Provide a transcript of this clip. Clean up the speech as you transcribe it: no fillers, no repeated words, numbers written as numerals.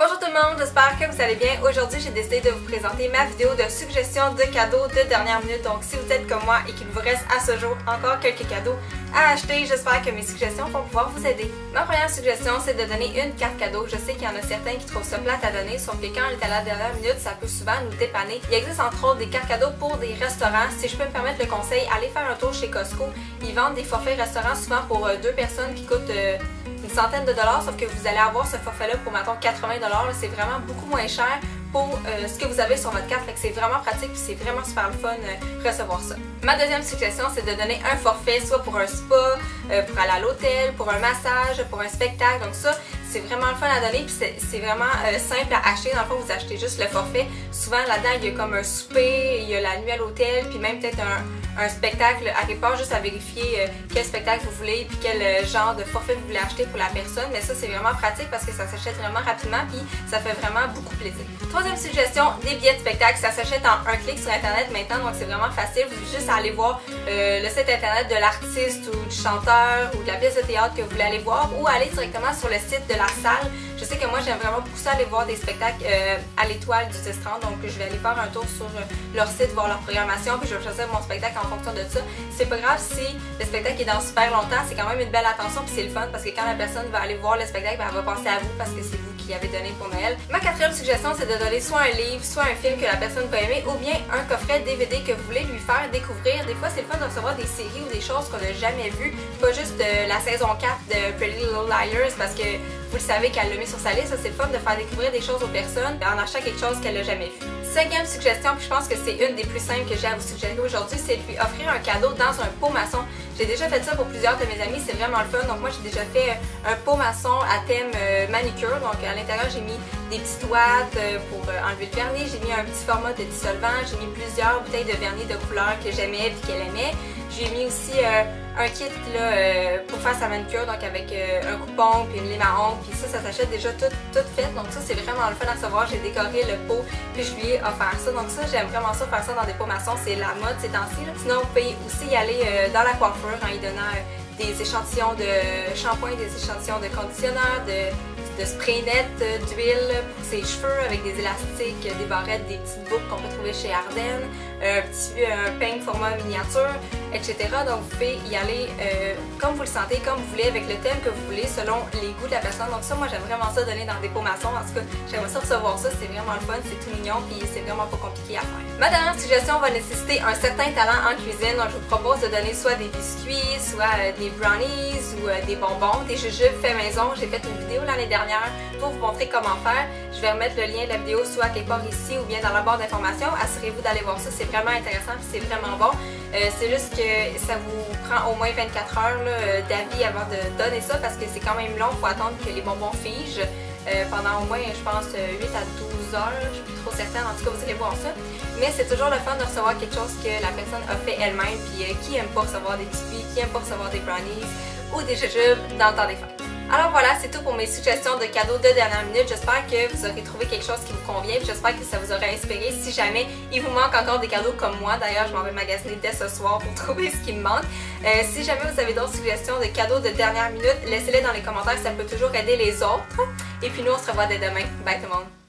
Bonjour tout le monde, j'espère que vous allez bien. Aujourd'hui, j'ai décidé de vous présenter ma vidéo de suggestion de cadeaux de dernière minute. Donc si vous êtes comme moi et qu'il vous reste à ce jour encore quelques cadeaux à acheter, j'espère que mes suggestions vont pouvoir vous aider. Ma première suggestion, c'est de donner une carte cadeau. Je sais qu'il y en a certains qui trouvent ça plate à donner, sauf que quand on est à la dernière minute, ça peut souvent nous dépanner. Il existe entre autres des cartes cadeaux pour des restaurants. Si je peux me permettre le conseil, allez faire un tour chez Costco. Ils vendent des forfaits restaurants souvent pour deux personnes qui coûtent une centaine de dollars, sauf que vous allez avoir ce forfait-là pour, mettons, 80 $. C'est vraiment beaucoup moins cher pour ce que vous avez sur votre carte, fait que c'est vraiment pratique et c'est vraiment super le fun recevoir ça. Ma deuxième suggestion, c'est de donner un forfait, soit pour un spa, pour aller à l'hôtel, pour un massage, pour un spectacle. Donc ça, c'est vraiment le fun à donner, puis c'est vraiment simple à acheter. Dans le fond, vous achetez juste le forfait. Souvent, là-dedans, il y a comme un souper, il y a la nuit à l'hôtel, puis même peut-être un spectacle à quelque part, juste à vérifier quel spectacle vous voulez, puis quel genre de forfait vous voulez acheter pour la personne. Mais ça, c'est vraiment pratique parce que ça s'achète vraiment rapidement, puis ça fait vraiment beaucoup plaisir. Troisième suggestion, des billets de spectacle. Ça s'achète en un clic sur Internet maintenant, donc c'est vraiment facile. Vous avez juste à aller voir le site Internet de l'artiste ou du chanteur ou de la pièce de théâtre que vous voulez aller voir, ou aller directement sur le site de la salle. Je sais que moi, j'aime vraiment beaucoup ça, aller voir des spectacles à l'étoile du 10-30, donc je vais aller faire un tour sur leur site, voir leur programmation, puis je vais choisir mon spectacle en fonction de ça. C'est pas grave si le spectacle est dans super longtemps, c'est quand même une belle attention, puis c'est le fun, parce que quand la personne va aller voir le spectacle, ben, elle va penser à vous, parce que c'est vous qui avez donné pour Noël. Ma quatrième suggestion, c'est de donner soit un livre, soit un film que la personne peut aimer, ou bien un coffret DVD que vous voulez lui faire découvrir. Des fois, c'est le fun de recevoir des séries ou des choses qu'on n'a jamais vues, pas juste la saison 4 de Pretty Little Liars, parce que vous le savez qu'elle l'a mis sur sa liste. Ça, c'est le fun de faire découvrir des choses aux personnes en achetant quelque chose qu'elle n'a jamais vu. Cinquième suggestion, puis je pense que c'est une des plus simples que j'ai à vous suggérer aujourd'hui, c'est de lui offrir un cadeau dans un pot maçon. J'ai déjà fait ça pour plusieurs de mes amis, c'est vraiment le fun. Donc moi, j'ai déjà fait un pot maçon à thème manicure. Donc à l'intérieur, j'ai mis des petites ouates pour enlever le vernis. J'ai mis un petit format de dissolvant. J'ai mis plusieurs bouteilles de vernis de couleur que j'aimais et qu'elle aimait. J'ai mis aussi un kit là, pour faire sa manicure, donc avec un coupon puis une lime à ongles, puis ça s'achète déjà tout fait, donc ça c'est vraiment le fun à savoir. J'ai décoré le pot puis je lui ai offert ça, donc ça j'aime vraiment ça, faire ça dans des pots maçons, c'est la mode ces temps-ci. Sinon vous pouvez aussi y aller dans la coiffure en y donnant des échantillons de shampoing, des échantillons de conditionneur, de spray net, d'huile pour ses cheveux avec des élastiques, des barrettes, des petites boucles qu'on peut trouver chez Ardennes, un peigne format miniature, etc. Donc vous pouvez y aller comme vous le sentez, comme vous voulez, avec le thème que vous voulez, selon les goûts de la personne. Donc ça, moi j'aime vraiment ça donner dans des pots maçons. En tout cas, j'aimerais ça recevoir ça, c'est vraiment le fun, c'est tout mignon, puis c'est vraiment pas compliqué à faire. Ma dernière suggestion va nécessiter un certain talent en cuisine. Donc je vous propose de donner soit des biscuits, soit des brownies ou des bonbons, des jujubes fait maison. J'ai fait une vidéo l'année dernière pour vous montrer comment faire. Je vais remettre le lien de la vidéo soit quelque part ici ou bien dans la barre d'informations. Assurez-vous d'aller voir ça, c'est vraiment intéressant et c'est vraiment bon. C'est juste que ça vous prend au moins 24 heures d'avis avant de donner ça parce que c'est quand même long, il faut attendre que les bonbons figent pendant au moins, je pense, 8 à 12 heures, je suis plus trop certaine, en tout cas vous allez voir ça. Mais c'est toujours le fun de recevoir quelque chose que la personne a fait elle-même, puis qui aime pas recevoir des biscuits, qui aime pas recevoir des brownies ou des jujubes dans le temps des fêtes. Alors voilà, c'est tout pour mes suggestions de cadeaux de dernière minute. J'espère que vous aurez trouvé quelque chose qui vous convient. J'espère que ça vous aura inspiré. Si jamais il vous manque encore des cadeaux comme moi, d'ailleurs je m'en vais magasiner dès ce soir pour trouver ce qui me manque. Si jamais vous avez d'autres suggestions de cadeaux de dernière minute, laissez-les dans les commentaires, ça peut toujours aider les autres. Et puis nous on se revoit dès demain. Bye tout le monde!